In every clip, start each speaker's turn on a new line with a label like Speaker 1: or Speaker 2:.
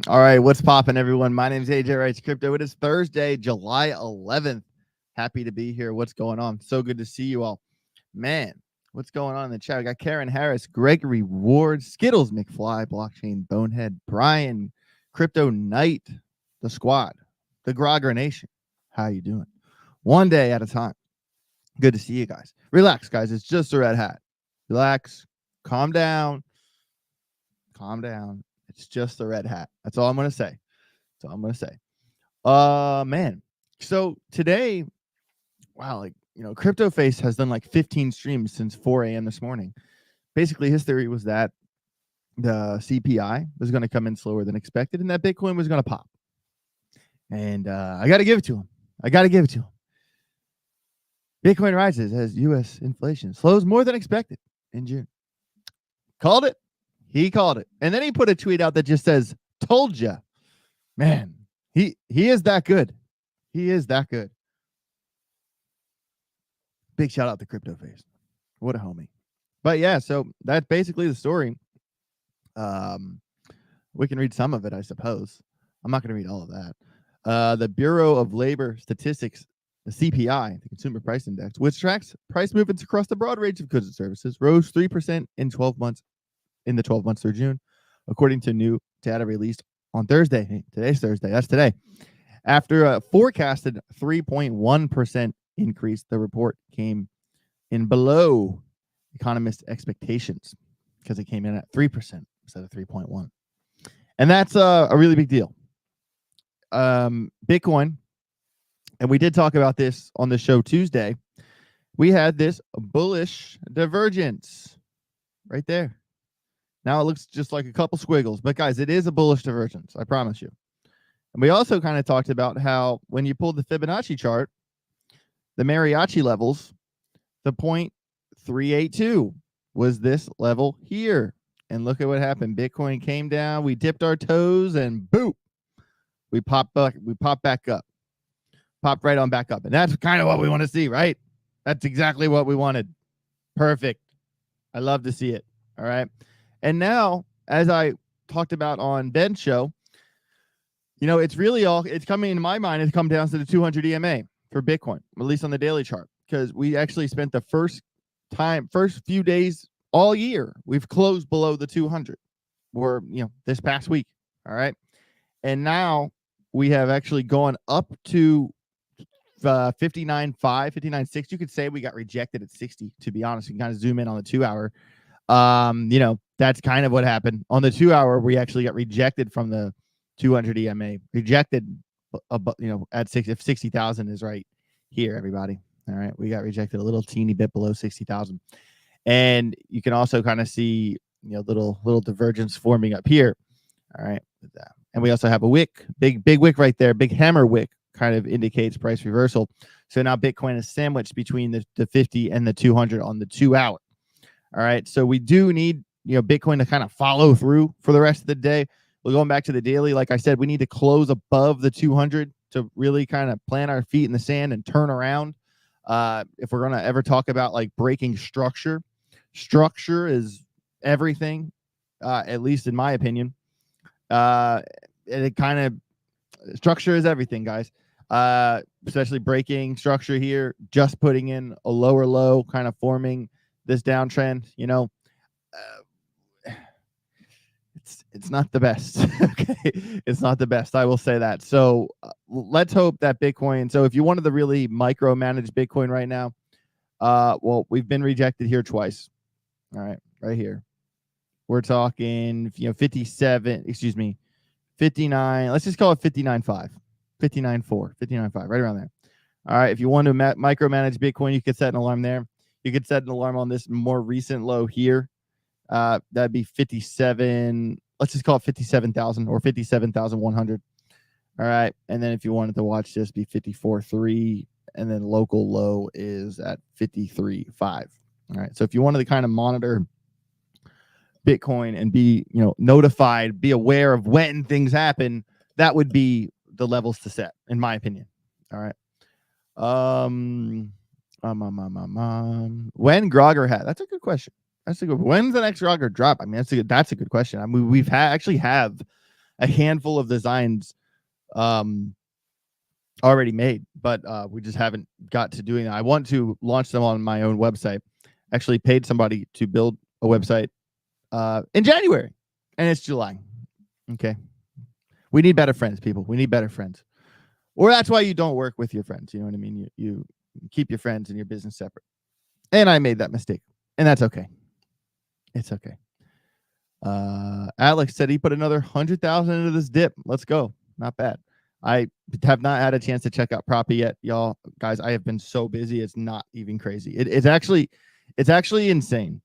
Speaker 1: All right, what's popping, everyone? My name is AJ Wrights Crypto. It is Thursday, July 11th. Happy to be here. What's going on? So good to see you all. Man, what's going on in the chat? We got Karen Harris, Gregory Ward, Skittles McFly, Blockchain Bonehead, Brian, Crypto Knight, the squad, the Grogger Nation. How you doing? One day at a time. Good to see you guys. Relax, guys. It's just a red hat. Relax. Calm down. Calm down. It's just a red hat. That's all I'm going to say. That's all I'm going to say. Man. So today, wow, Crypto Face has done like 15 streams since 4 a.m. this morning. Basically, his theory was that the CPI was going to come in slower than expected and that Bitcoin was going to pop. And I got to give it to him. Bitcoin rises as U.S. inflation slows more than expected in June. Called it. He called it. And then he put a tweet out that just says, told ya. Man, he is that good. He is that good. Big shout out to Crypto Face. What a homie. But yeah, so that's basically the story. We can read some of it, I suppose. I'm not going to read all of that. The Bureau of Labor Statistics, the CPI, the Consumer Price Index, which tracks price movements across the broad range of goods and services, rose 3% in the 12 months through June, according to new data released on Thursday. Hey, today's Thursday. That's today. After a forecasted 3.1% increase, the report came in below economists' expectations because it came in at 3% instead of 3.1%. And that's a really big deal. Bitcoin, and we did talk about this on the show Tuesday, we had this bullish divergence right there. Now it looks just like a couple squiggles, but guys, it is a bullish divergence, I promise you. And we also kind of talked about how when you pulled the Fibonacci chart, the mariachi levels, the 0.382 was this level here. And look at what happened. Bitcoin came down, we dipped our toes, and boop, we popped back up. Popped right on back up. And that's kind of what we want to see, right? That's exactly what we wanted. Perfect. I love to see it. All right. And now, as I talked about on Ben's show, it's coming in my mind, it's come down to the 200 EMA for Bitcoin, at least on the daily chart, because we actually spent the first few days all year, we've closed below the 200 or, this past week. All right. And now we have actually gone up to 59.5, 59.6. You could say we got rejected at 60, to be honest. You can kind of zoom in on the 2 hour. That's kind of what happened. On the 2 hour, we actually got rejected from the 200 EMA. Rejected, at 60, if 60,000 is right here, everybody. All right. We got rejected a little teeny bit below 60,000. And you can also kind of see, little divergence forming up here. All right. And we also have a wick, big wick right there. Big hammer wick kind of indicates price reversal. So now Bitcoin is sandwiched between the 50 and the 200 on the 2 hour. All right. So we do need, Bitcoin to kind of follow through for the rest of the day. We're going back to the daily. Like I said, we need to close above the 200 to really kind of plant our feet in the sand and turn around. If we're going to ever talk about like breaking structure is everything, at least in my opinion. Structure is everything, guys. Especially breaking structure here, just putting in a lower low, kind of forming this downtrend, it's not the best. Okay. It's not the best. I will say that. So let's hope that Bitcoin. So if you wanted to really micromanage Bitcoin right now, well, we've been rejected here twice. All right. Right here. We're talking, 59. Let's just call it 59.5, 59.4, 59.5, right around there. All right. If you want to micromanage Bitcoin, you could set an alarm there. You could set an alarm on this more recent low here. That'd be 57. Let's just call it 57,000 or 57,100. All right. And then if you wanted to watch this, be 54.3. And then local low is at 53.5. All right. So if you wanted to kind of monitor Bitcoin and be, notified, be aware of when things happen, that would be the levels to set, in my opinion. All right. When Grogger hat? That's a good question. When's the next Grogger drop? I mean, that's a good question. I mean, actually have a handful of designs already made, but we just haven't got to doing that. I want to launch them on my own website. Actually paid somebody to build a website in January, and it's July. Okay. We need better friends, people. We need better friends. Or that's why you don't work with your friends. You know what I mean? You keep your friends and your business separate. And I made that mistake, and that's okay. It's okay. Alex said he put another 100,000 into this dip. Let's go. Not bad. I have not had a chance to check out Proppy yet, y'all. Guys, I have been so busy. It's not even crazy. It's actually insane.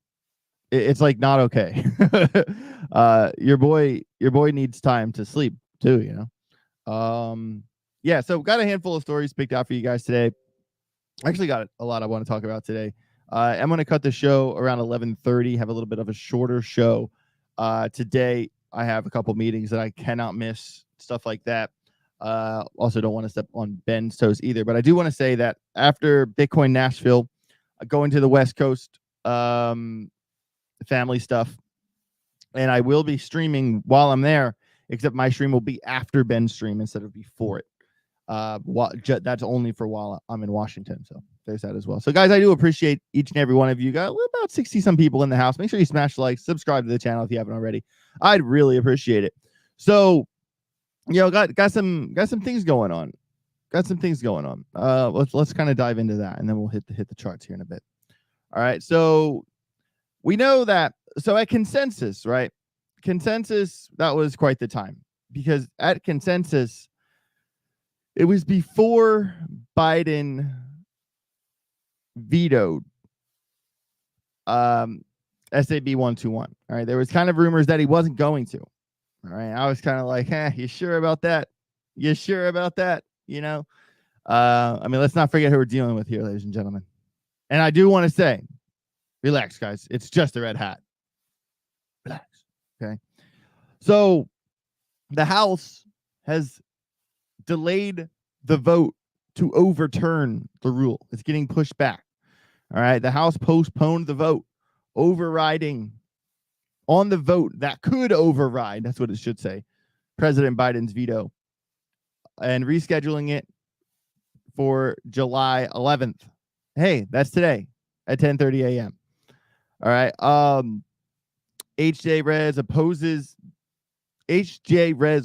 Speaker 1: It's like not okay. Your boy needs time to sleep too, you know. Yeah, so got a handful of stories picked out for you guys today. Actually got a lot I want to talk about today. I'm going to cut the show around 11:30, have a little bit of a shorter show. Today I have a couple meetings that I cannot miss, stuff like that. Also don't want to step on Ben's toes either, but I do want to say that after Bitcoin Nashville, going to the West Coast, family stuff, and I will be streaming while I'm there, except my stream will be after Ben's stream instead of before it. That's only for while I'm in Washington, so there's that as well. So guys, I do appreciate each and every one of you. Got about 60 some people in the house. Make sure you smash the like, subscribe to the channel if you haven't already. I'd really appreciate it. So, you know, got some things going on. Let's kind of dive into that, and then we'll hit the charts here in a bit. All right, so we know that. So at Consensus, right? Consensus, that was quite the time, because at Consensus, it was before Biden vetoed SAB 121. All right, there was kind of rumors that he wasn't going to. All right, I was kind of like, you sure about that? You sure about that? You know, I mean, let's not forget who we're dealing with here, ladies and gentlemen. And I do want to say, relax, guys. It's just a red hat. Relax. Okay. So the House has delayed the vote to overturn the rule. It's getting pushed back. All right. The House postponed the vote, overriding on the vote that could override, that's what it should say, President Biden's veto, and rescheduling it for July 11th. Hey, that's today at 10:30 a.m. All right. HJ Res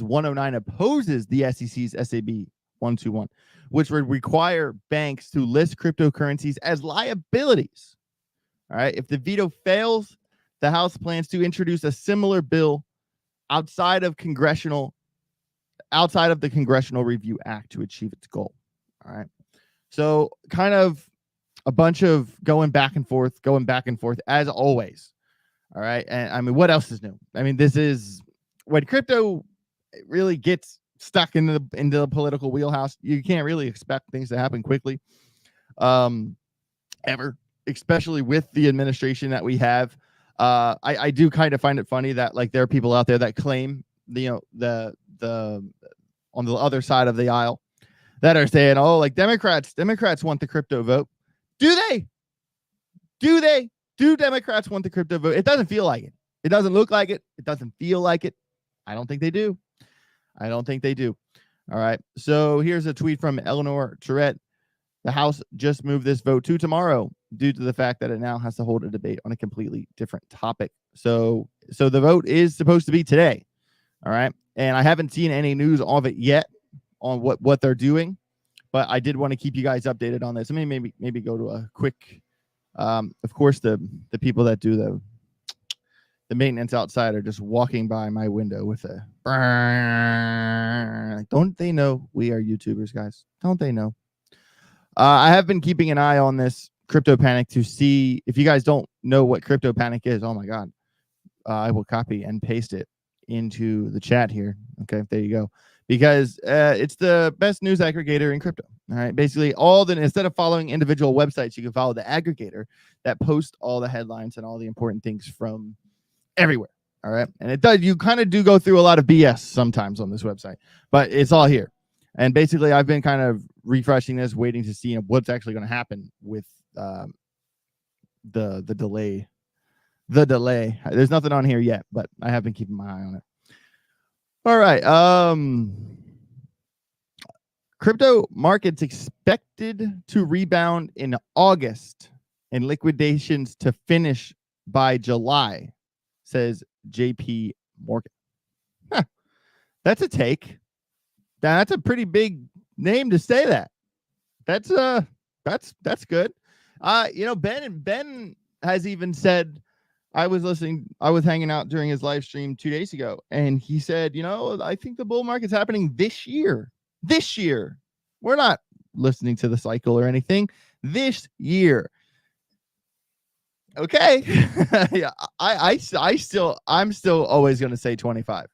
Speaker 1: 109 opposes the SEC's SAB 121, which would require banks to list cryptocurrencies as liabilities. All right. If the veto fails, the House plans to introduce a similar bill outside of the Congressional Review Act to achieve its goal. All right. So kind of a bunch of going back and forth as always. All right. And I mean, what else is new? I mean, this is when crypto really gets stuck into the political wheelhouse. You can't really expect things to happen quickly, ever, especially with the administration that we have. I do kind of find it funny that like there are people out there that claim the on the other side of the aisle that are saying, oh, like Democrats want the crypto vote. Do they? Do Democrats want the crypto vote? It doesn't feel like it. It doesn't look like it. It doesn't feel like it. I don't think they do. All right. So here's a tweet from Eleanor Tourette. The House just moved this vote to tomorrow due to the fact that it now has to hold a debate on a completely different topic. So the vote is supposed to be today. All right. And I haven't seen any news of it yet on what they're doing, but I did want to keep you guys updated on this. I mean, maybe go to a quick, of course, the people that do the maintenance outside are just walking by my window with a, don't they know we are YouTubers, guys? Don't they know? I have been keeping an eye on this crypto panic to see if you guys don't know what crypto panic is. Oh my God. I will copy and paste it into the chat here. Okay, there you go. Because it's the best news aggregator in crypto. All right. Basically, instead of following individual websites, you can follow the aggregator that posts all the headlines and all the important things from everywhere. All right. And it does, you kind of do go through a lot of BS sometimes on this website, but it's all here. And basically, I've been kind of refreshing this, waiting to see what's actually going to happen with the delay. The delay. There's nothing on here yet, but I have been keeping my eye on it. All right. Crypto markets expected to rebound in August and liquidations to finish by July, says JP Morgan. Huh, that's a take. That's a pretty big name to say that. That's good. Ben has even said, I was hanging out during his live stream 2 days ago, and he said, I think the bull market's happening this year. This year. We're not listening to the cycle or anything. This year. Okay. Yeah, I'm still always going to say 25.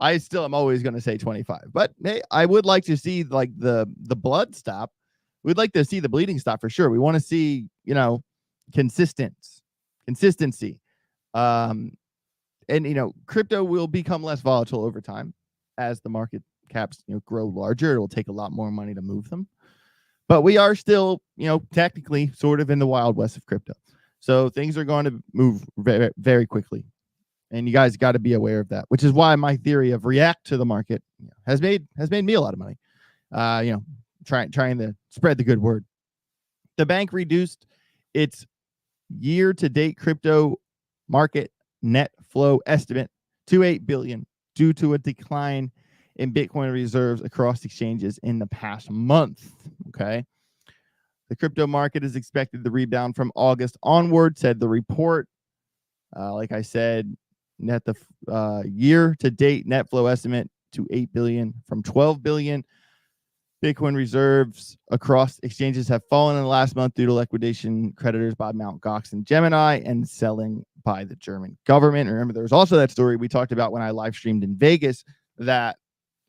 Speaker 1: I still am always going to say 25. But hey, I would like to see like the blood stop. We'd like to see the bleeding stop for sure. We want to see, consistency. And crypto will become less volatile over time as the market caps, grow larger. It will take a lot more money to move them. But we are still, technically sort of in the wild west of crypto. So things are going to move very, very quickly. And you guys got to be aware of that, which is why my theory of react to the market has made me a lot of money. Trying to spread the good word. The bank reduced its year-to-date crypto market net flow estimate to $8 billion due to a decline in Bitcoin reserves across exchanges in the past month. Okay. The crypto market is expected to rebound from August onward, said the report. Like I said, the year-to-date net flow estimate to $8 billion from $12 billion. Bitcoin reserves across exchanges have fallen in the last month due to liquidation creditors by Mt. Gox and Gemini and selling by the German government. Remember, there was also that story we talked about when I live streamed in Vegas that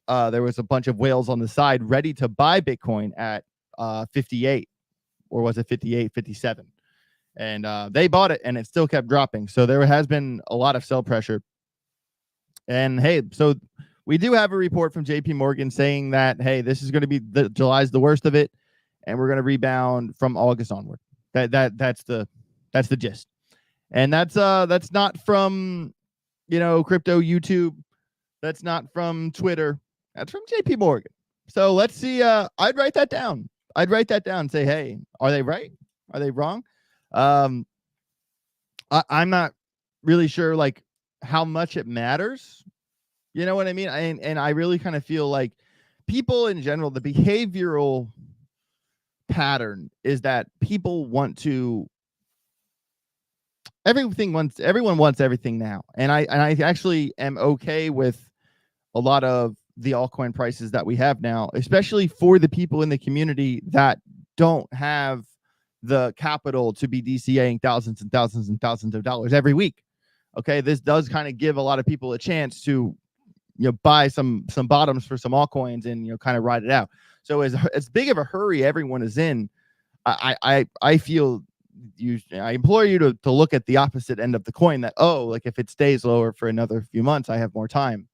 Speaker 1: there was a bunch of whales on the side ready to buy Bitcoin at 58, or was it 58, 57? And they bought it and it still kept dropping. So there has been a lot of sell pressure. And hey, so we do have a report from JP Morgan saying that, hey, this is going to be July's the worst of it, and we're going to rebound from August onward. That's the gist. And that's not from, crypto YouTube. That's not from Twitter. That's from JP Morgan. So let's see. I'd write that down. And say, hey, are they right? Are they wrong? I'm not really sure like how much it matters. You know what I mean? And I really kind of feel like people in general, the behavioral pattern is that people want to everyone wants everything now. And I actually am okay with a lot of the altcoin prices that we have now, especially for the people in the community that don't have the capital to be DCAing thousands and thousands and thousands of dollars every week. Okay, this does kind of give a lot of people a chance to buy some bottoms for some altcoins and kind of ride it out. So as big of a hurry everyone is in, I feel I implore you to look at the opposite end of the coin. That like if it stays lower for another few months, I have more time.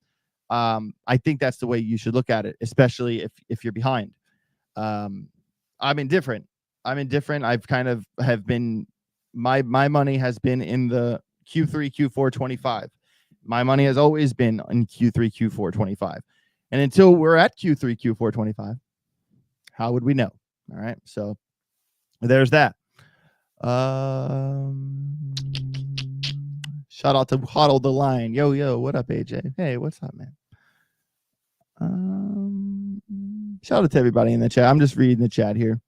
Speaker 1: I think that's the way you should look at it, especially if you're behind. I'm indifferent. I've kind of have been my money has been in the Q3, Q4 25. My money has always been in Q3, Q4 25. And until we're at Q3, Q4 25, how would we know? All right. So there's that. Shout out to Huddle the Lion. Yo, what up, AJ? Hey, what's up, man? Shout out to everybody in the chat. I'm just reading the chat here.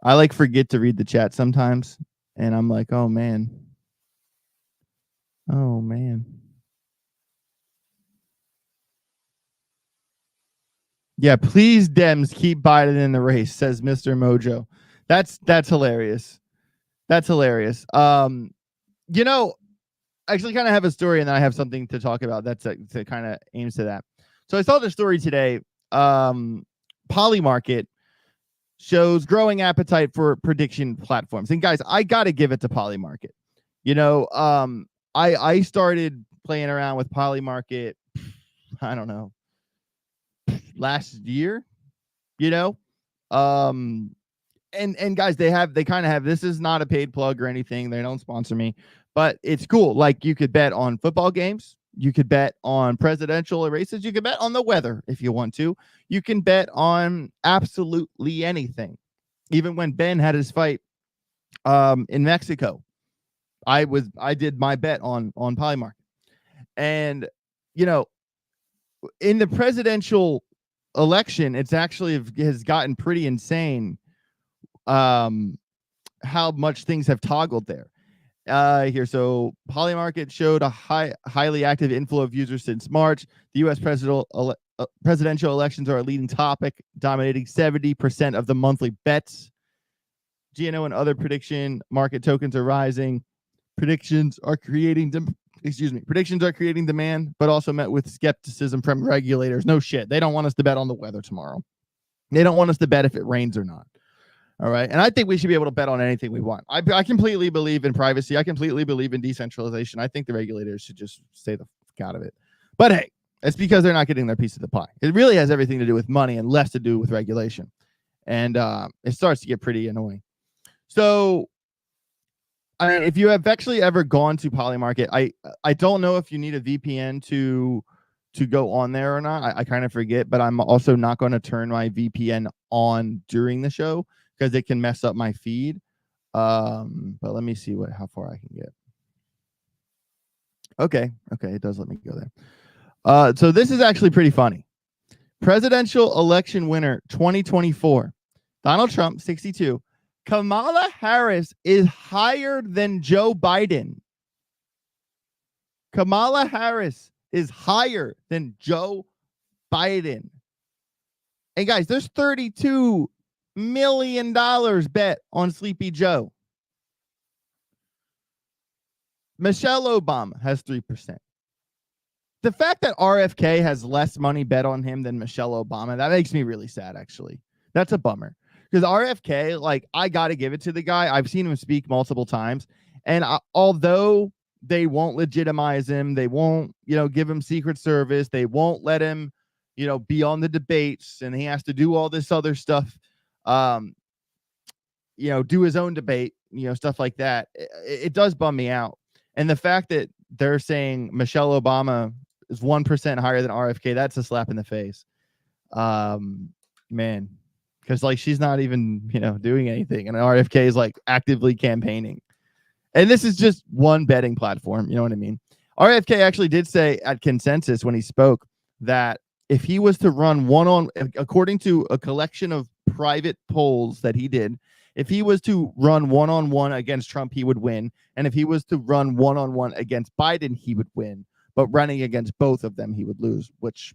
Speaker 1: I forget to read the chat sometimes, and I'm like, oh man. Yeah, please, Dems, keep Biden in the race, says Mr. Mojo. That's hilarious. That's hilarious. Actually kind of have a story, and then I have something to talk about that kind of aims to that. So I saw the story today. Polymarket shows growing appetite for prediction platforms. And guys, I got to give it to Polymarket. I started playing around with Polymarket, I don't know, last year, and guys, they kind of have, this is not a paid plug or anything. They don't sponsor me, but it's cool. Like you could bet on football games. You could bet on presidential races. You could bet on the weather if you want to. You can bet on absolutely anything. Even when Ben had his fight in Mexico, I did my bet on Polymarket. And you know, in the presidential election, it's actually has gotten pretty insane how much things have toggled there. Here, so Polymarket showed a highly active inflow of users since March. The U.S. presidential elections are a leading topic, dominating 70% of the monthly bets. GNO and other prediction market tokens are rising. Predictions are creating demand, but also met with skepticism from regulators. No shit. They don't want us to bet on the weather tomorrow. They don't want us to bet if it rains or not. All right. And I think we should be able to bet on anything we want. I completely believe in privacy. I completely believe in decentralization. I think the regulators should just stay the fuck out of it. But hey, it's because they're not getting their piece of the pie. It really has everything to do with money and less to do with regulation. And it starts to get pretty annoying. So, I mean, if you have actually ever gone to Polymarket, I don't know if you need a VPN to go on there or not. I kind of forget, but I'm also not going to turn my VPN on during the show because it can mess up my feed. But let me see how far I can get. Okay, it does let me go there. So this is actually pretty funny. Presidential election winner 2024, Donald Trump, 62. Kamala Harris is higher than Joe Biden. Kamala Harris is higher than Joe Biden. And guys, there's $32 million bet on Sleepy Joe. Michelle Obama has 3%. The fact that RFK has less money bet on him than Michelle Obama, that makes me really sad, actually. That's a bummer. Because RFK, like, I got to give it to the guy. I've seen him speak multiple times. And although they won't legitimize him, they won't, give him Secret Service, they won't let him, be on the debates, and he has to do all this other stuff, do his own debate, stuff like that. It does bum me out. And the fact that they're saying Michelle Obama is 1% higher than RFK, that's a slap in the face. Man. Because like she's not even, doing anything. And RFK is like actively campaigning. And this is just one betting platform. You know what I mean? RFK actually did say at Consensus when he spoke that if he was to run according to a collection of private polls that he did, if he was to run one-on-one against Trump, he would win. And if he was to run one-on-one against Biden, he would win. But running against both of them, he would lose, which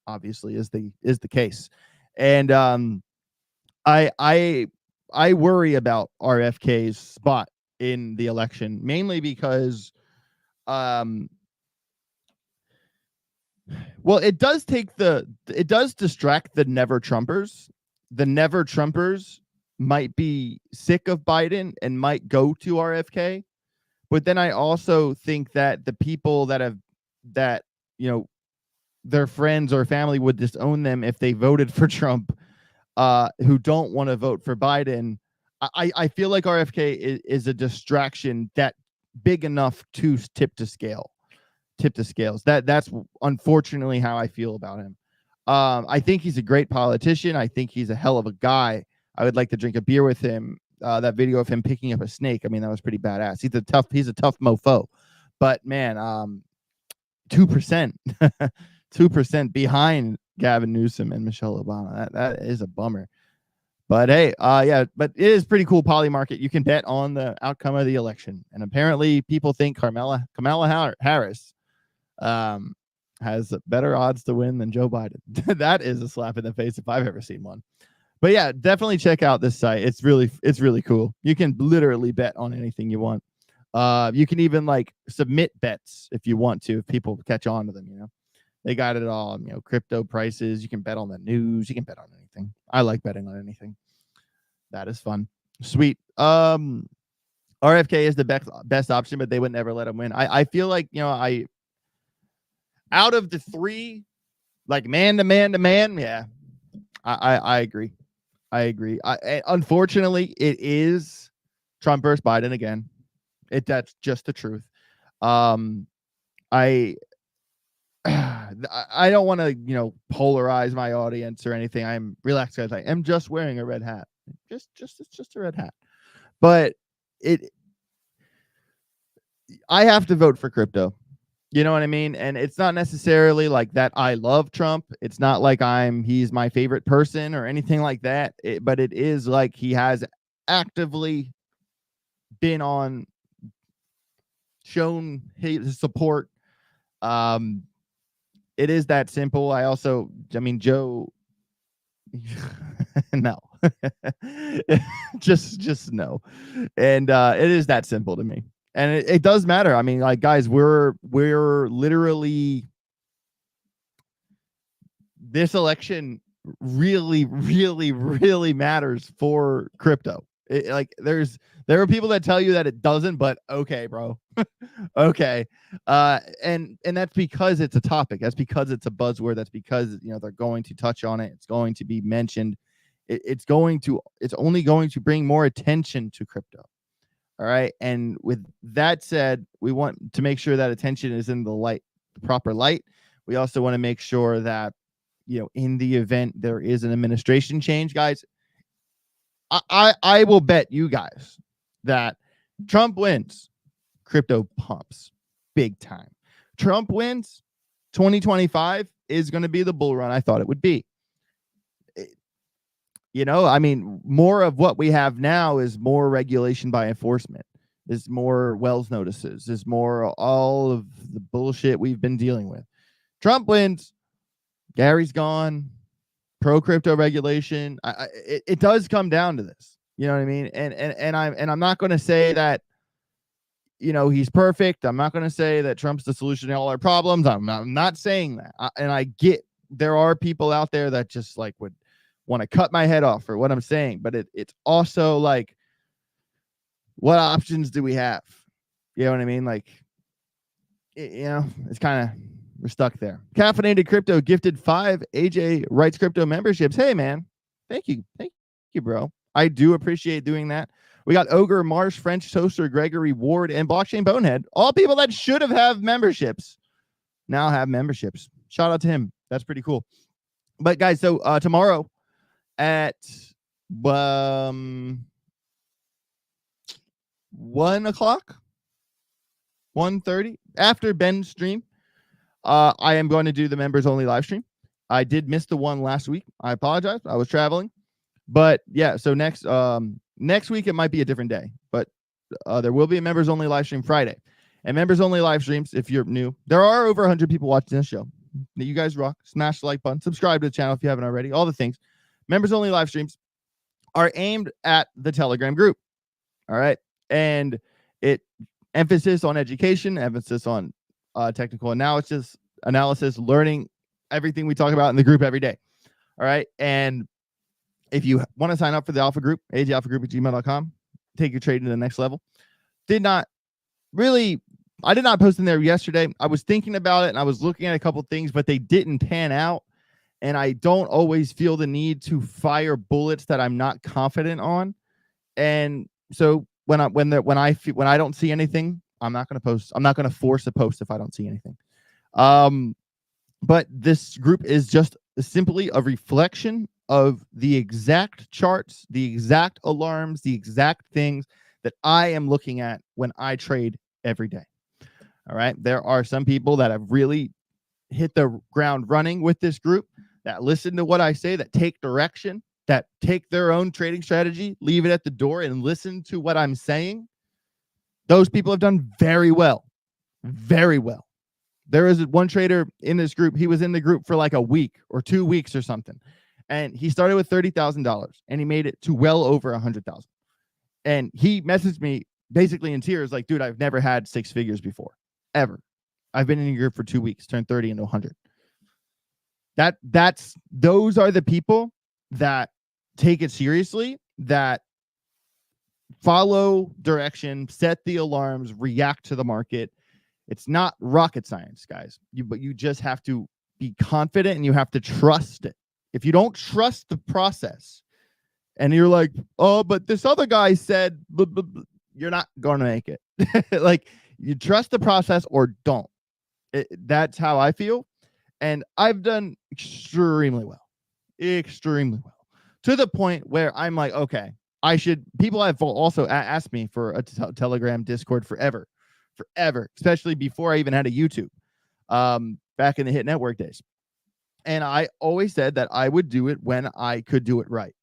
Speaker 1: obviously is the case. And I worry about RFK's spot in the election, mainly because it does distract the never Trumpers. The never Trumpers might be sick of Biden and might go to RFK. But then I also think that the people that their friends or family would disown them if they voted for Trump, who don't want to vote for Biden. I feel like RFK is a distraction that big enough to tip the scales. That's unfortunately how I feel about him. I think he's a great politician. I think he's a hell of a guy. I would like to drink a beer with him. That video of him picking up a snake, I mean, that was pretty badass. He's a tough mofo. But man, 2%, 2% behind Gavin Newsom and Michelle Obama. That is a bummer. But hey, but it is pretty cool. Polymarket. You can bet on the outcome of the election, and apparently, people think Kamala Harris has better odds to win than Joe Biden. That is a slap in the face if I've ever seen one. But yeah, definitely check out this site. It's really cool. You can literally bet on anything you want. You can even like submit bets if you want to, if people catch on to them. They got it all. Crypto prices. You can bet on the news. You can bet on anything. I like betting on anything. That is fun. Sweet. RFK is the best option, but they would never let him win. I feel like out of the three, like man to man, yeah, I agree. Unfortunately, it is Trump versus Biden again. That's just the truth. I don't want to, polarize my audience or anything. I'm relaxed, guys. I am just wearing a red hat. It's just a red hat. But I have to vote for crypto. You know what I mean? And it's not necessarily like that I love Trump. It's not like he's my favorite person or anything like that. But it is like he has actively been shown his support. It is that simple. Joe, no, just no. And it is that simple to me. And it does matter. I mean, like, guys, we're literally, this election really, really, really matters for crypto. There are people that tell you that it doesn't, but okay, bro. Okay. And that's because it's a topic. That's because it's a buzzword. That's because, they're going to touch on it. It's going to be mentioned. It's only going to bring more attention to crypto. All right. And with that said, we want to make sure that attention is in the proper light. We also want to make sure that, in the event there is an administration change, guys, I will bet you guys that Trump wins, crypto pumps big time. Trump wins, 2025 is going to be the bull run I thought it would be. More of what we have now is more regulation by enforcement, is more Wells notices, is more all of the bullshit we've been dealing with. Trump wins, Gary's gone, pro crypto regulation. It does come down to this. You know what I mean? And I'm not going to say that, he's perfect. I'm not going to say that Trump's the solution to all our problems. I'm not saying that. I get there are people out there that just would want to cut my head off for what I'm saying, but it's also like, what options do we have? You know what I mean? It's kind of, we're stuck there. Caffeinated Crypto gifted 5 AJ Writes Crypto memberships. Hey, man. Thank you, bro. I do appreciate doing that. We got Ogre, Marsh, French Toaster, Gregory, Ward, and Blockchain Bonehead. All people that should have memberships now have memberships. Shout out to him. That's pretty cool. But guys, so tomorrow at 1 o'clock, 1:30, after Ben's stream, I am going to do the members only live stream. I did miss the one last week. I apologize. I was traveling. But yeah, so next week it might be a different day, but there will be a members only live stream Friday. And members only live streams, if you're new, there are over 100 people watching this show. You guys rock. Smash the like button. Subscribe to the channel if you haven't already. All the things. Members only live streams are aimed at the Telegram group. All right. And it emphasis on education, emphasis on technical analysis, learning everything we talk about in the group every day. All right. And if you want to sign up for the Alpha Group, agalphagroup@gmail.com, take your trade to the next level. I did not post in there yesterday. I was thinking about it and I was looking at a couple things, but they didn't pan out. And I don't always feel the need to fire bullets that I'm not confident on. And so when I don't see anything, I'm not going to post. I'm not going to force a post if I don't see anything. But this group is just simply a reflection of the exact charts, the exact alarms, the exact things that I am looking at when I trade every day. All right. There are some people that have really hit the ground running with this group, that listen to what I say, that take direction, that take their own trading strategy, leave it at the door and listen to what I'm saying. Those people have done very well. Very well. There is one trader in this group. He was in the group for like a week or 2 weeks or something. And he started with $30,000 and he made it to well over 100,000. And he messaged me basically in tears, like, dude, I've never had 6 figures before, ever. I've been in a group for 2 weeks, turned 30 into 100. Those are the people that take it seriously, that follow direction, set the alarms, react to the market. It's not rocket science, guys. But you just have to be confident and you have to trust it. If you don't trust the process and you're like, oh, but this other guy said, blah, blah, blah, you're not going to make it. Like, you trust the process or don't. That's how I feel. And I've done extremely well, to the point where I'm like, okay, people have also asked me for a Telegram, Discord forever, especially before I even had a YouTube, back in the Hit Network days. And I always said that I would do it when I could do it right.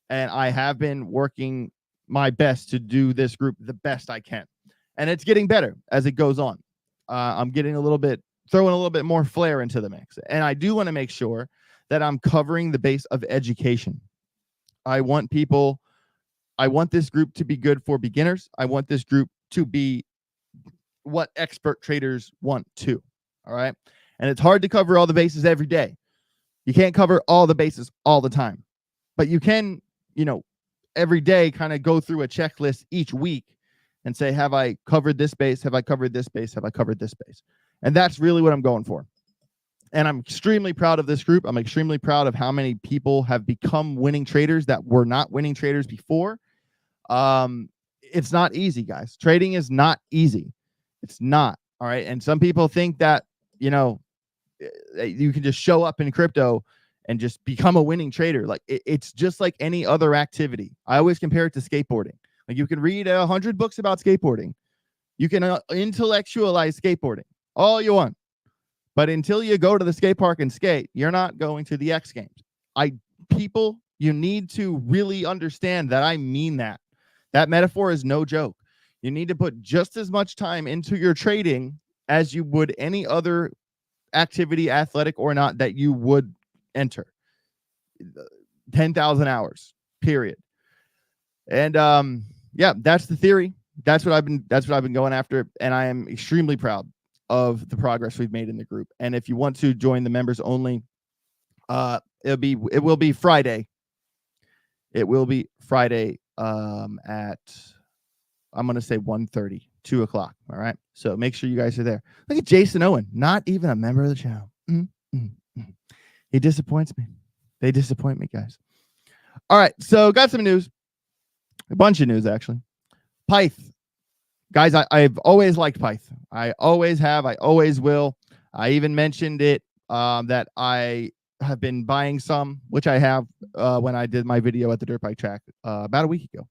Speaker 1: And I have been working my best to do this group the best I can. And it's getting better as it goes on. I'm getting throwing a little bit more flair into the mix. And I do want to make sure that I'm covering the base of education. I want this group to be good for beginners. I want this group to be what expert traders want too. All right. And it's hard to cover all the bases every day. You can't cover all the bases all the time, but you can, every day kind of go through a checklist each week and say, have I covered this base? Have I covered this base? Have I covered this base? And that's really what I'm going for. And I'm extremely proud of this group. I'm extremely proud of how many people have become winning traders that were not winning traders before. It's not easy, guys. Trading is not easy. It's not. All right. And some people think that, you can just show up in crypto and just become a winning trader. Like it's just like any other activity. I always compare it to skateboarding. Like you can read 100 books about skateboarding. You can intellectualize skateboarding all you want. But until you go to the skate park and skate, you're not going to the X Games. People, you need to really understand that I mean that. That metaphor is no joke. You need to put just as much time into your trading as you would any other activity, athletic or not, that you would enter. 10,000 hours, period. And yeah, that's the theory. That's what I've been going after, and I am extremely proud of the progress we've made in the group. And if you want to join the members only, it will be Friday. It will be Friday at, I'm going to say 1:30, 2 o'clock. All right. So make sure you guys are there. Look at Jason Owen, not even a member of the channel. He disappoints me. They disappoint me, guys. All right. So got some news, a bunch of news, actually. Pyth. Guys, I've always liked Pyth. I always have. I always will. I even mentioned it that I have been buying some, which I have when I did my video at the dirt bike track about a week ago.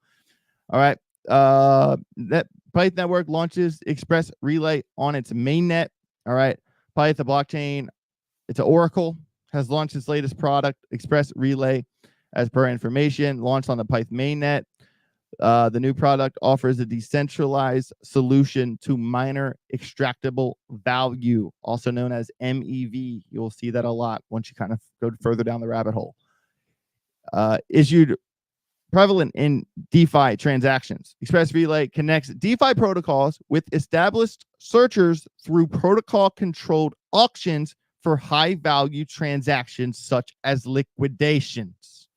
Speaker 1: All right. That Pyth network launches Express Relay on its mainnet. All right. Pyth, the blockchain, it's an Oracle, has launched its latest product, Express Relay, as per information, launched on the Pyth mainnet. The new product offers a decentralized solution to miner extractable value, also known as MEV. You'll see that a lot once you kind of go further down the rabbit hole. Issued prevalent in DeFi transactions. Express Relay connects DeFi protocols with established searchers through protocol-controlled auctions for high-value transactions such as liquidations.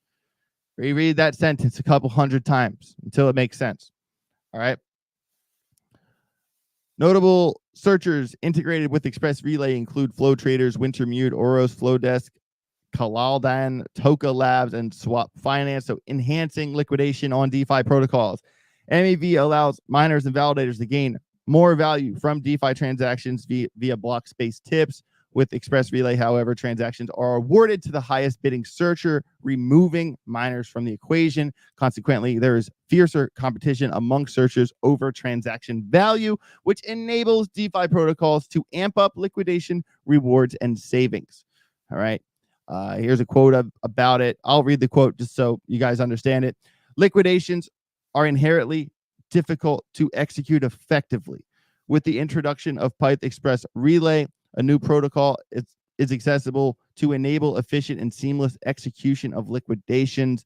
Speaker 1: Reread that sentence a couple hundred times until it makes sense. All right. Notable searchers integrated with Express Relay include Flow Traders, Wintermute, Oros, Flowdesk, Kalaldan, Toka Labs, and Swap Finance. So enhancing liquidation on DeFi protocols. MEV allows miners and validators to gain more value from DeFi transactions via block space tips. With Express Relay, however, transactions are awarded to the highest bidding searcher, removing miners from the equation. Consequently, there is fiercer competition among searchers over transaction value, which enables DeFi protocols to amp up liquidation, rewards, and savings. All right. Here's a quote about it. I'll read the quote just so you guys understand it. Liquidations are inherently difficult to execute effectively. With the introduction of Pyth Express Relay, a new protocol is accessible to enable efficient and seamless execution of liquidations.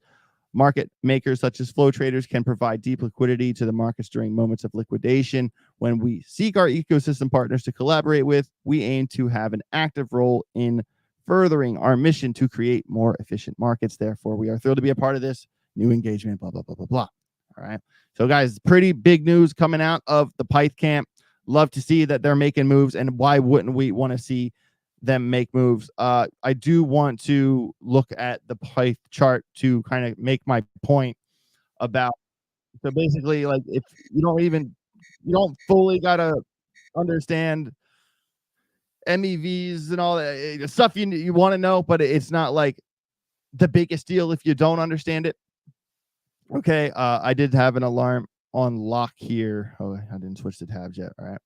Speaker 1: Market makers such as flow traders can provide deep liquidity to the markets during moments of liquidation. When we seek our ecosystem partners to collaborate with, we aim to have an active role in furthering our mission to create more efficient markets. Therefore, we are thrilled to be a part of this new engagement, blah, blah, blah, blah, blah. All right. So, guys, pretty big news coming out of the Pyth camp. Love to see that they're making moves, and why wouldn't we want to see them make moves? I do want to look at the Pyth chart to kind of make my point about. So basically, like, if you don't fully gotta understand MEVs and all that stuff you want to know, but it's not like the biggest deal if you don't understand it. Okay, I did have an alarm on lock here. Oh, I didn't switch the tabs yet. All right.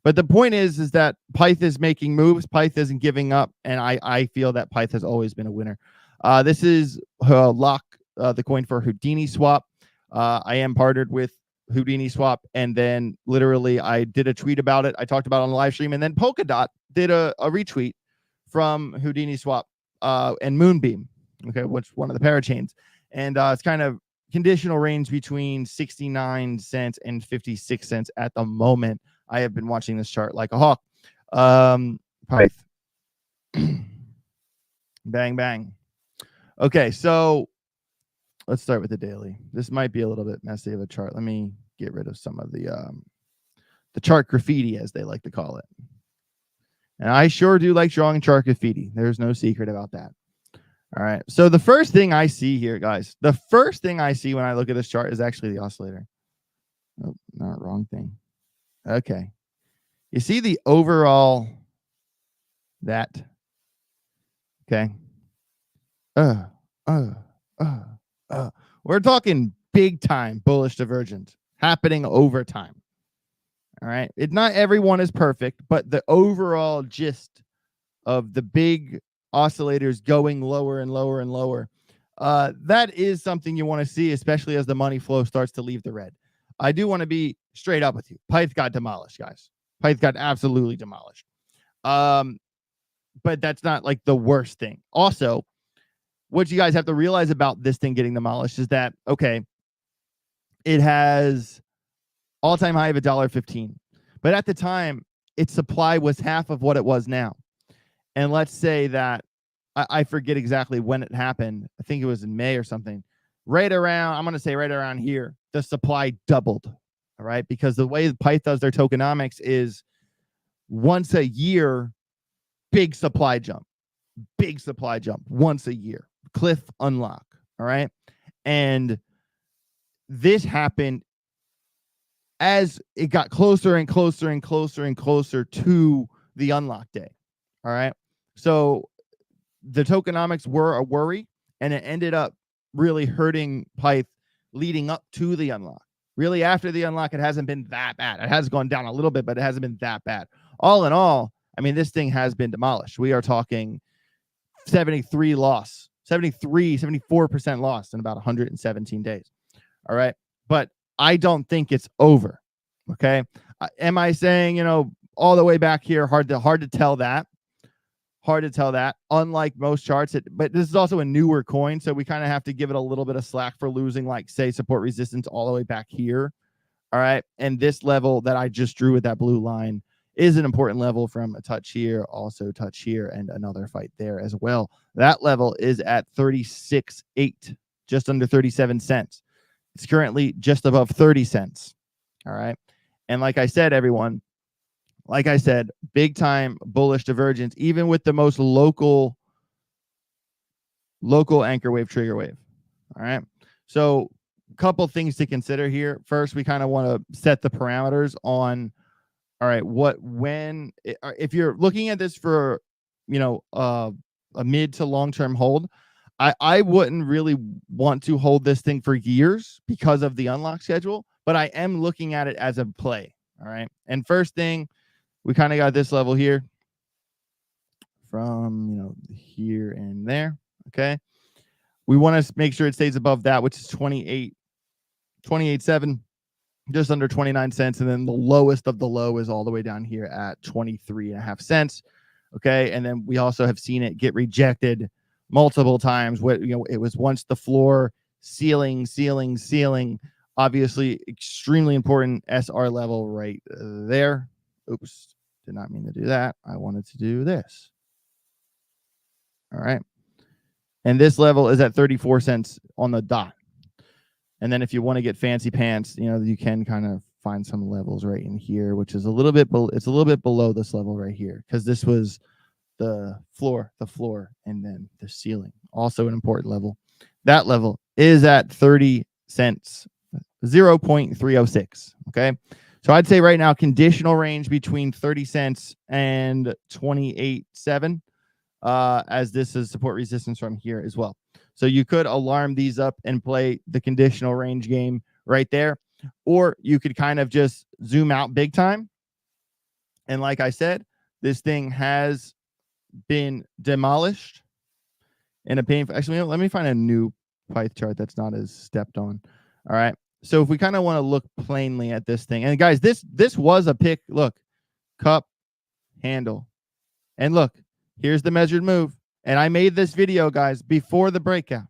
Speaker 1: But the point is that Pyth is making moves. Pyth isn't giving up, and I feel that Pyth has always been a winner. This is lock, the coin for Houdini swap. I am partnered with Houdini swap, and then literally I did a tweet about it. I talked about it on the live stream, and then Polkadot did a retweet from Houdini swap and Moonbeam, okay, which one of the parachains, and it's kind of conditional range between 69 cents and 56 cents at the moment. I have been watching this chart like a hawk. Pyth. Bang, bang. Okay, so let's start with the daily. This might be a little bit messy of a chart. Let me get rid of some of the chart graffiti, as they like to call it. And I sure do like drawing chart graffiti. There's no secret about that. All right. So the first thing I see here, guys, the first thing I see when I look at this chart is actually the oscillator. Oh, not wrong thing. Okay. You see the overall that. Okay. We're talking big time bullish divergence happening over time. All right. Not everyone is perfect, but the overall gist of the big oscillators going lower and lower and lower, that is something you want to see, especially as the money flow starts to leave the red. I do want to be straight up with you. Pyth got demolished, guys. Pyth got absolutely demolished. But that's not like the worst thing. Also, what you guys have to realize about this thing getting demolished is that, okay, it has all-time high of $1.15. But at the time, its supply was half of what it was now. And let's say that, I forget exactly when it happened. I think it was in May or something. Right around, I'm going to say right around here, the supply doubled. All right. Because the way Pyth does their tokenomics is once a year, big supply jump once a year, cliff unlock. All right. And this happened as it got closer and closer and closer and closer to the unlock day. All right. So the tokenomics were a worry, and it ended up really hurting Pyth leading up to the unlock. Really, after the unlock, it hasn't been that bad. It has gone down a little bit, but it hasn't been that bad. All in all, I mean, this thing has been demolished. We are talking 74% loss in about 117 days. All right. But I don't think it's over. Okay. Am I saying, all the way back here, hard to tell that. Hard to tell that. Unlike most charts, but this is also a newer coin, so we kind of have to give it a little bit of slack for losing, like, say, support resistance all the way back here. All right. And this level that I just drew with that blue line is an important level from a touch here, also touch here, and another fight there as well. That level is at 36.8, just under 37 cents. It's currently just above 30 cents. All right. And like I said, everyone, big time bullish divergence, even with the most local anchor wave, trigger wave. All right. So a couple things to consider here. First, we kind of want to set the parameters on, all right, if you're looking at this for, a mid to long-term hold, I wouldn't really want to hold this thing for years because of the unlock schedule, but I am looking at it as a play. All right. And first thing, we kind of got this level here from, here and there. Okay. We want to make sure it stays above that, which is 28.7, just under 29 cents. And then the lowest of the low is all the way down here at 23.5 cents. Okay. And then we also have seen it get rejected multiple times. It was once the floor, ceiling. Obviously, extremely important SR level right there. Oops. Did not mean to do that. I wanted to do this. All right. And this level is at 34 cents on the dot. And then if you want to get fancy pants, you can kind of find some levels right in here, which is a little bit below this level right here, because this was the floor, and then the ceiling. Also an important level. That level is at 30 cents, 0.306. Okay. So I'd say right now, conditional range between 30 cents and 28.7, as this is support resistance from here as well. So you could alarm these up and play the conditional range game right there, or you could kind of just zoom out big time. And like I said, this thing has been demolished in a painful. Actually, let me find a new Pyth chart that's not as stepped on. All right. So if we kind of want to look plainly at this thing, and guys, this was a pick. Look, cup, handle, and look, here's the measured move. And I made this video, guys, before the breakout.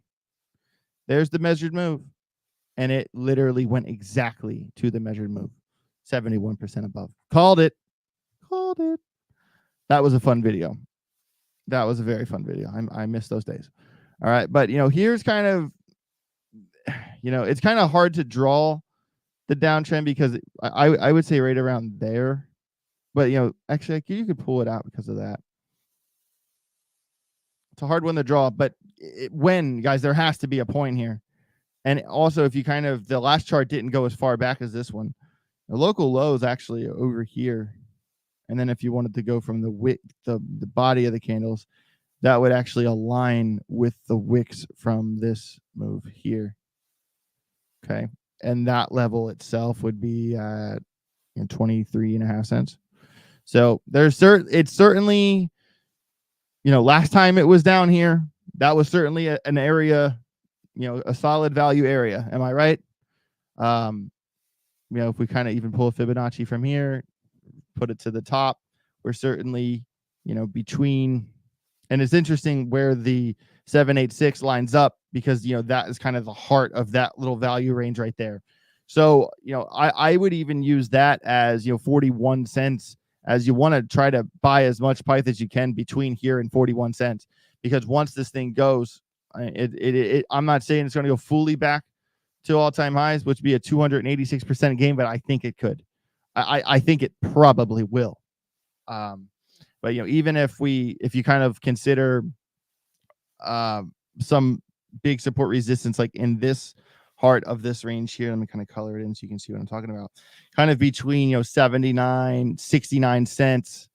Speaker 1: There's the measured move, and it literally went exactly to the measured move, 71% above. Called it. Called it. That was a fun video. That was a very fun video. I miss those days. All right, but here's kind of, it's kind of hard to draw the downtrend because I would say right around there, but actually you could pull it out because of that. It's a hard one to draw, but guys, there has to be a point here. And also, if you the last chart didn't go as far back as this one, the local low is actually over here. And then if you wanted to go from the body of the candles, that would actually align with the wicks from this move here. Okay. And that level itself would be at 23.5 cents. So it's certainly, last time it was down here, that was certainly an area, a solid value area. Am I right? If we kind of even pull a Fibonacci from here, put it to the top, we're certainly, between, and it's interesting where the 786 lines up because, that is kind of the heart of that little value range right there. So, I would even use that as, 41 cents as you want to try to buy as much Pyth as you can between here and 41 cents, because once this thing goes, I'm not saying it's going to go fully back to all-time highs, which would be a 286% gain, but I think it could. I think it probably will. But even if you kind of consider some big support resistance, like in this heart of this range here, let me kind of color it in so you can see what I'm talking about. Kind of between 79, 69 cents.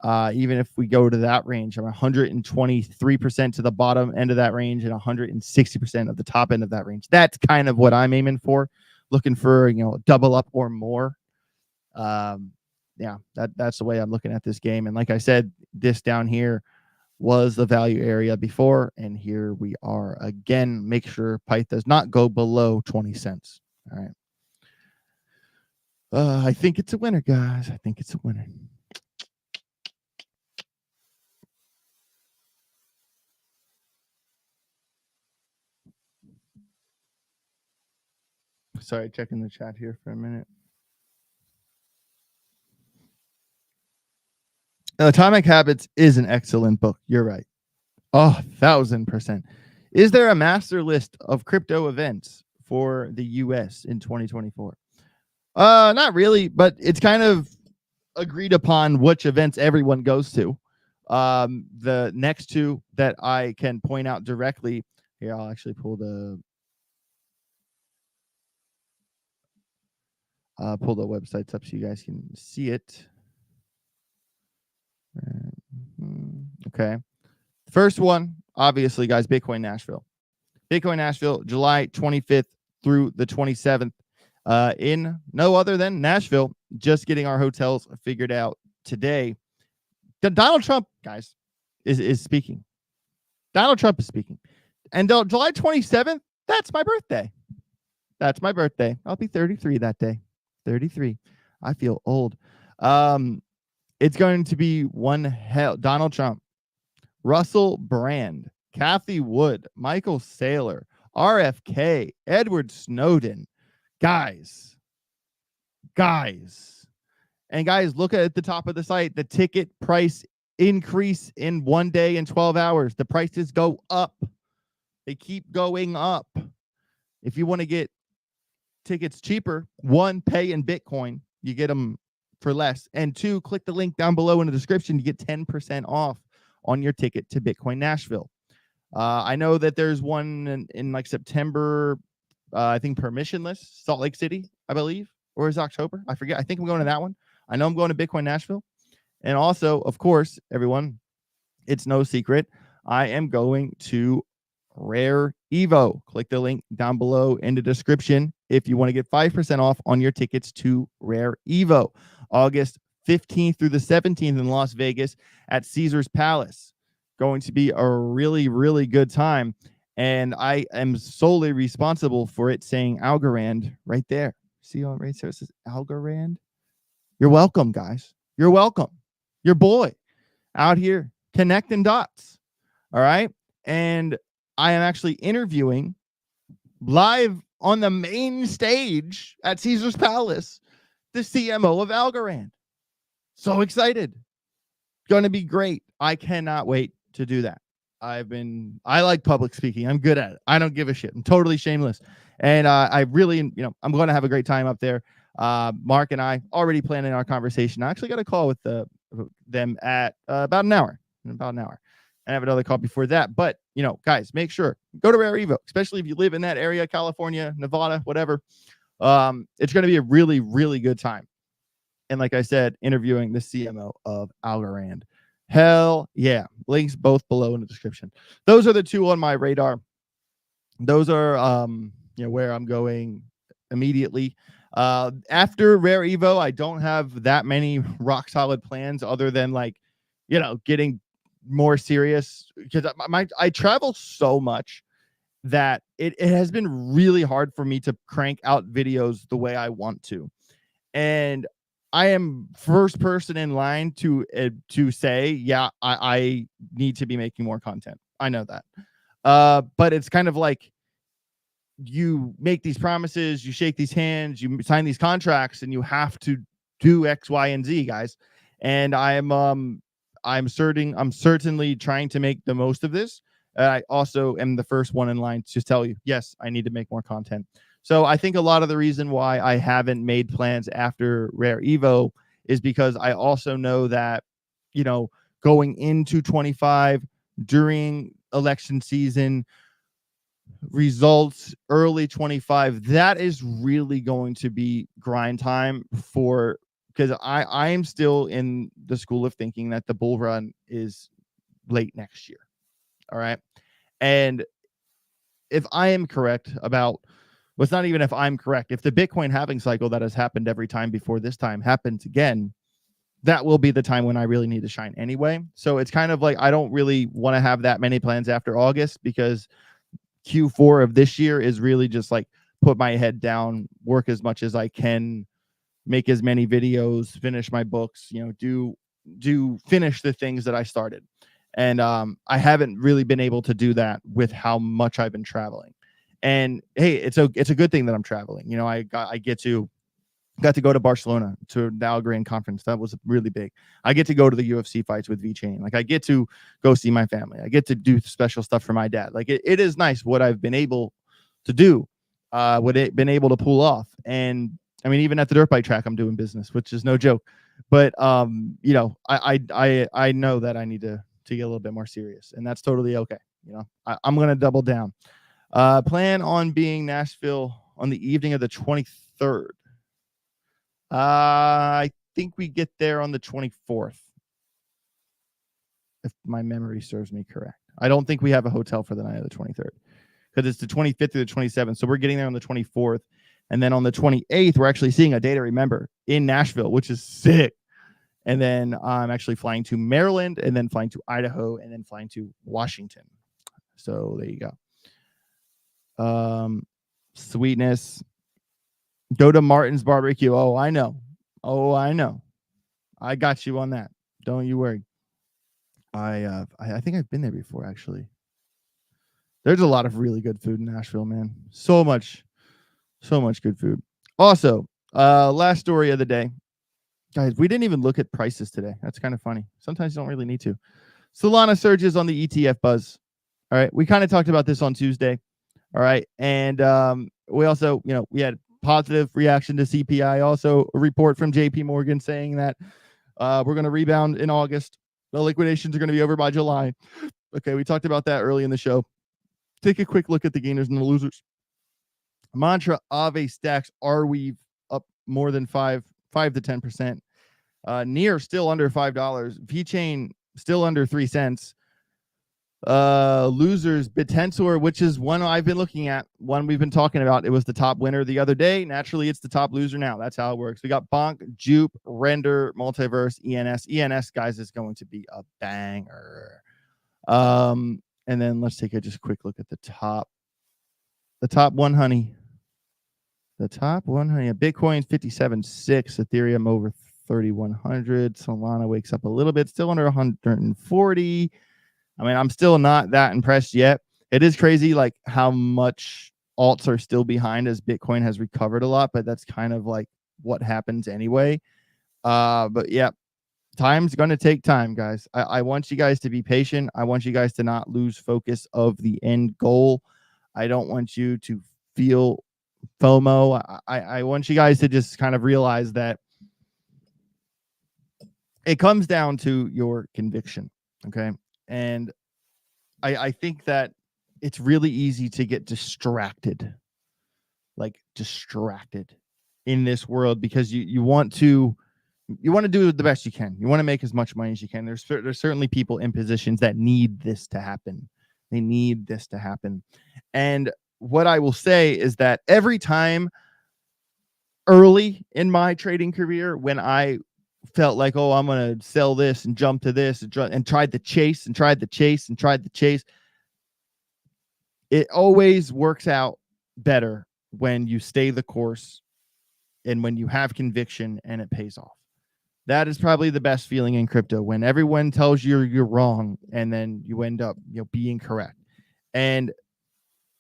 Speaker 1: Even if we go to that range, I'm 123% to the bottom end of that range and 160% of the top end of that range. That's kind of what I'm aiming for, looking for double up or more. Yeah, that's the way I'm looking at this game. And like I said, this down here was the value area before, and here we are again. Make sure Pyth does not go below 20 cents. All right. I think it's a winner, guys. I think it's a winner. Sorry, checking the chat here for a minute. Atomic Habits is an excellent book. You're right. 1,000%. Is there a master list of crypto events for the US in 2024? Not really, but it's kind of agreed upon which events everyone goes to. The next two that I can point out directly here, I'll actually pull the websites up so you guys can see it. Okay. First one, obviously, guys, Bitcoin Nashville. Bitcoin Nashville, July 25th through the 27th, in no other than Nashville. Just getting our hotels figured out today. Donald Trump, guys, is speaking. Donald Trump is speaking. And July 27th, that's my birthday. That's my birthday. I'll be 33 that day. 33. I feel old. It's going to be one hell. Donald Trump, Russell Brand, Kathy Wood, Michael Saylor, RFK, Edward Snowden. Guys. And guys, look at the top of the site. The ticket price increase in 1 day and 12 hours. The prices go up. They keep going up. If you want to get tickets cheaper, one, pay in Bitcoin. You get them for less. And two, click the link down below in the description to get 10% off on your ticket to Bitcoin Nashville. I know that there's one in like September, I think permissionless, Salt Lake City, I believe. or is it October? I forget. I think I'm going to that one. I know I'm going to Bitcoin Nashville. And also, of course, everyone, it's no secret, I am going to Rare Evo. Click the link down below in the description if you want to get 5% off on your tickets to Rare Evo. August 15th through the 17th in Las Vegas at Caesar's Palace. Going to be a really, really good time. And I am solely responsible for it saying Algorand right there. See on right there, it says Algorand. You're welcome, guys. You're welcome. Your boy out here connecting dots. All right. And I am actually interviewing live on the main stage at Caesar's Palace the CMO of Algorand. So excited. Going to be great. I cannot wait to do that. I like public speaking. I'm good at it. I don't give a shit. I'm totally shameless. And I really, I'm going to have a great time up there. Mark and I already planning our conversation. I actually got a call with them at about an hour. I have another call before that. But, guys, make sure, go to Rare Evo, especially if you live in that area, California, Nevada, whatever. It's going to be a really, really good time. And like I said, interviewing the CMO of Algorand. Hell yeah. Links both below in the description. Those are the two on my radar. Those are where I'm going immediately. After Rare Evo, I don't have that many rock solid plans other than getting more serious, because I travel so much that it has been really hard for me to crank out videos the way I want to. And I am first person in line to say, yeah, I need to be making more content. I know that. But it's kind of like you make these promises, you shake these hands, you sign these contracts, and you have to do X, Y, and Z, guys. And I'm certainly trying to make the most of this. I also am the first one in line to tell you, yes, I need to make more content. So I think a lot of the reason why I haven't made plans after Rare Evo is because I also know that, going into 25 during election season, results early 25, that is really going to be grind time because I am still in the school of thinking that the bull run is late next year. All right. And if I am correct about, well, it's not even if I'm correct, if the Bitcoin halving cycle that has happened every time before this time happens again, that will be the time when I really need to shine anyway. So it's kind of like I don't really want to have that many plans after August, because Q4 of this year is really just like put my head down, work as much as I can, make as many videos, finish my books, do finish the things that I started. And I haven't really been able to do that with how much I've been traveling. And hey, it's a good thing that I'm traveling. I got to go to Barcelona to the Algorand conference. That was really big. I get to go to the UFC fights with VeChain. Like, I get to go see my family. I get to do special stuff for my dad. Like, it is nice what I've been able to do, been able to pull off. And I mean, even at the dirt bike track, I'm doing business, which is no joke. But I know that I need to get a little bit more serious, and that's totally okay. I'm gonna double down. Plan on being Nashville on the evening of the 23rd. I think we get there on the 24th, if my memory serves me correct. I don't think we have a hotel for the night of the 23rd, because it's the 25th through the 27th. So we're getting there on the 24th. And then on the 28th, we're actually seeing A Day to Remember in Nashville, which is sick. And then I'm actually flying to Maryland, and then flying to Idaho, and then flying to Washington. So there you go. Sweetness. Go to Martin's Barbecue. Oh, I know. I got you on that. Don't you worry. I think I've been there before, actually. There's a lot of really good food in Nashville, man. So much good food. Also, last story of the day. Guys, we didn't even look at prices today. That's kind of funny. Sometimes you don't really need to. Solana surges on the ETF buzz. All right. We kind of talked about this on Tuesday. All right. And we also, we had positive reaction to CPI. Also, a report from JP Morgan saying that we're going to rebound in August. The liquidations are going to be over by July. Okay. We talked about that early in the show. Take a quick look at the gainers and the losers. Mantra Ave stacks Arweave up more than 5 to 10%. Near still under $5. VeChain still under 3 cents. Losers, Bitensor, which is one I've been looking at, one we've been talking about. It was the top winner the other day. Naturally, it's the top loser now. That's how it works. We got Bonk, Jupe, Render, Multiverse, ENS. ENS, guys, is going to be a banger. And then let's take a just quick look at the top. The top one, honey. The top one, honey. Bitcoin 57.6, Ethereum over 3,100. Solana wakes up a little bit, still under 140. I mean, I'm still not that impressed yet. It is crazy, like how much alts are still behind as Bitcoin has recovered a lot, but that's kind of like what happens anyway. But yeah, time's going to take time, guys. I want you guys to be patient. I want you guys to not lose focus of the end goal. I don't want you to feel FOMO. I want you guys to just kind of realize that it comes down to your conviction, okay? And I think that it's really easy to get distracted, in this world, because you want to do the best you can. You want to make as much money as you can. There's certainly people in positions that need this to happen. They need this to happen. And what I will say is that every time early in my trading career, when I felt like, oh, I'm going to sell this and jump to this and tried the chase, it always works out better when you stay the course and when you have conviction and it pays off. That is probably the best feeling in crypto, when everyone tells you you're wrong and then you end up being correct. And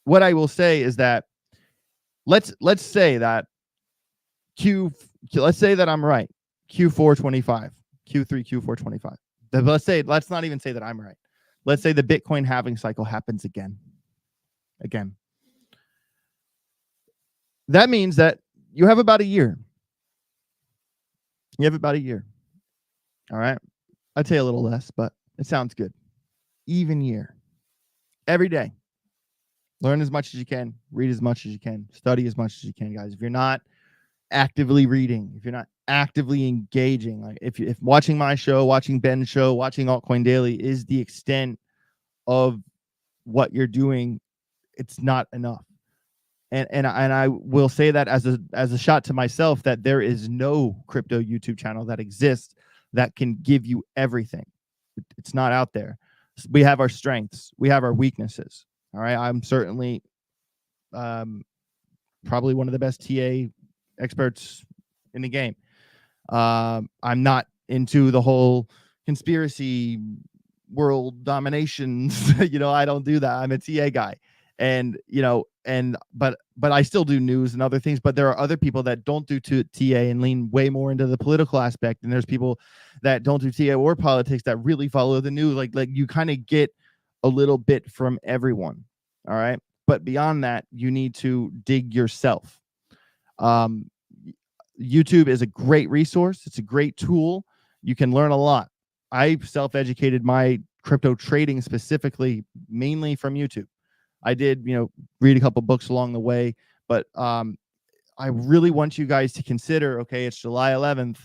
Speaker 1: what I will say is that let's say that let's say that I'm right. Q4 25, Q3, Q4 25. Let's not even say that I'm right. Let's say the Bitcoin halving cycle happens again. That means that you have about a year. All right. I'd say a little less, but it sounds good. Even year. Every day. Learn as much as you can. Read as much as you can. Study as much as you can, guys. If you're not actively reading, if you're not actively engaging, like if watching my show, watching Ben's show, watching Altcoin Daily is the extent of what you're doing, it's not enough. And I will say that as a shot to myself, that there is no crypto YouTube channel that exists that can give you everything. It's not out there. We have our strengths, we have our weaknesses. All right, I'm certainly probably one of the best TA experts in the game. I'm not into the whole conspiracy world dominations. I don't do that. I'm a TA guy. And but I still do news and other things. But there are other people that don't do TA and lean way more into the political aspect. And there's people that don't do TA or politics that really follow the news. Like you kind of get a little bit from everyone. All right. But beyond that, you need to dig yourself. YouTube is a great resource. It's a great tool. You can learn a lot. I self-educated my crypto trading specifically mainly from YouTube. I did, read a couple books along the way, but I really want you guys to consider, okay, it's July 11th.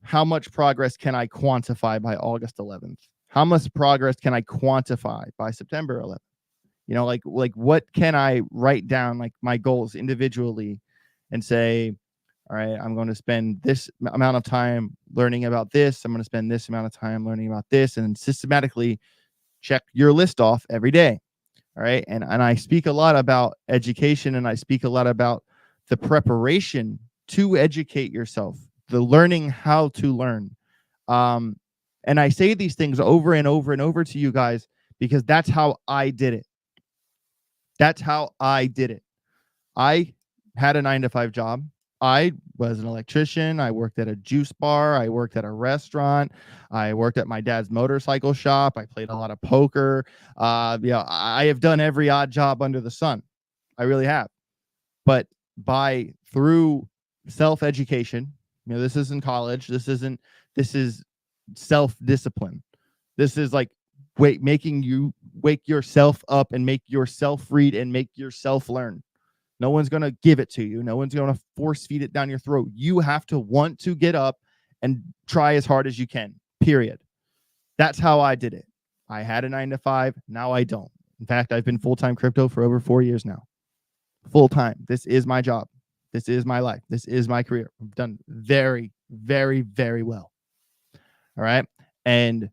Speaker 1: How much progress can I quantify by August 11th? How much progress can I quantify by September 11th? Like what can I write down, like my goals individually, and say, all right, I'm going to spend this amount of time learning about this. I'm going to spend this amount of time learning about this, and systematically check your list off every day. All right. And I speak a lot about education, and I speak a lot about the preparation to educate yourself, the learning how to learn. And I say these things over and over and over to you guys because that's how I did it. I had a 9-to-5 job. I was an electrician. I worked at a juice bar. I worked at a restaurant. I worked at my dad's motorcycle shop. I played a lot of poker. I have done every odd job under the sun. I really have. But through self-education, this isn't college. This is self-discipline. This is like making you wake yourself up and make yourself read and make yourself learn. No one's going to give it to you. No one's going to force feed it down your throat. You have to want to get up and try as hard as you can, period. That's how I did it. I had a 9-to-5. Now I don't. In fact, I've been full-time crypto for over 4 years now. Full-time. This is my job. This is my life. This is my career. I've done very, very, very well. All right. And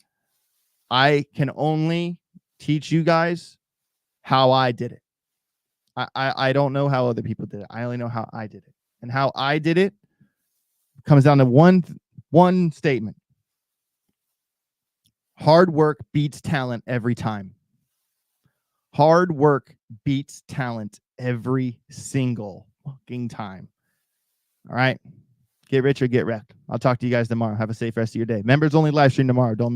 Speaker 1: I can only teach you guys how I did it. I don't know how other people did it. I only know how I did it. And how I did it comes down to one statement. Hard work beats talent every time. Hard work beats talent every single fucking time. All right. Get rich or get wrecked. I'll talk to you guys tomorrow. Have a safe rest of your day. Members only live stream tomorrow. Don't